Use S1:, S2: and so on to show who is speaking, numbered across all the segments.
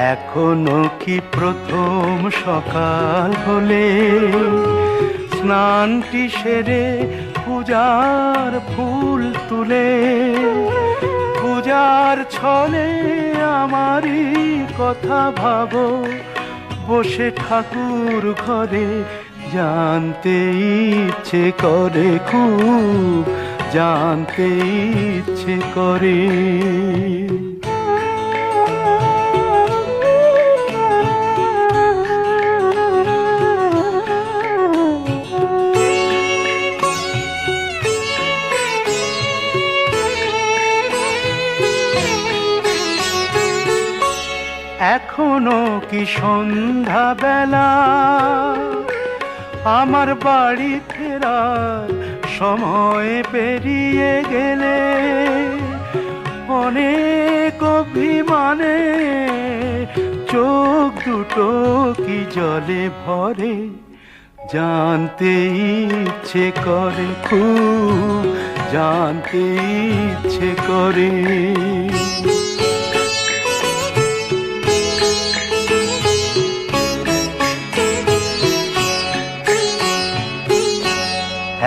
S1: এখনো কি প্রথম সকাল হলে স্নানটি সেরে পূজার ফুল তুলে পূজার ছলে আমারই কথা ভাবো বসে ঠাকুর ঘরে জানতে ইচ্ছে করে খুব জানতে ইচ্ছে করে এখনো কি সন্ধ্যা বেলা আমার বাড়ি ফেরার সময় পেরিয়ে গেলে অনেক অভিমানে চোখ দুটো কি জলে ভরে জানতে ইচ্ছে করে খুব জানতে ইচ্ছে করে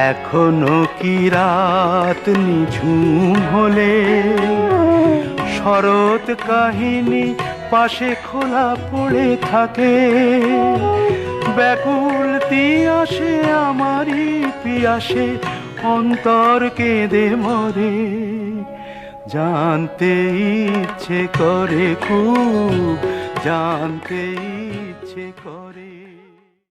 S1: এখনো কি রাত নিঝুম হলে শরৎ কাহিনী পাশে খোলা পড়ে থাকে ব্যাকুল তিয়াসে আমারই পিয়াসে অন্তর কেঁদে মরে জানতে ইচ্ছে করে খুব জানতে